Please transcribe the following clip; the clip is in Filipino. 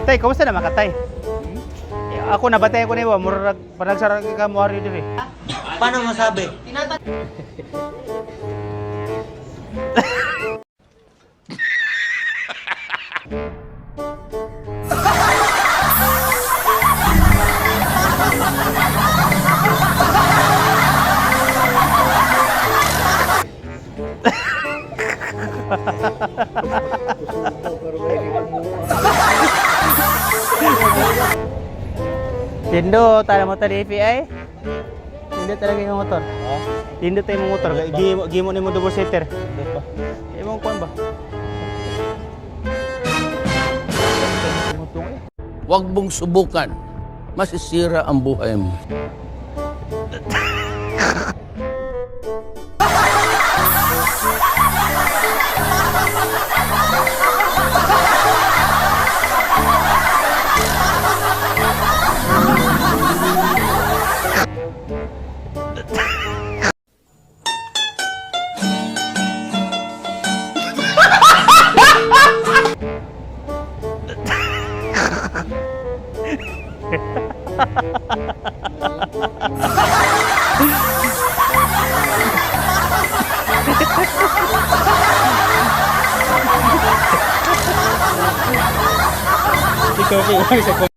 Tay, kumusta naman ka, Tay? Ako nabatay ko na iwa, murag panagsara ka mo ari diri. Paano masabi? Tindo, tala motor API. Tindo talaga yung motor. Tindo tayo yung motor. Gimo ni mo double seater. Imong kuan ba? Huwag mong subukan. Masisira ang buhay mo. Ikaw,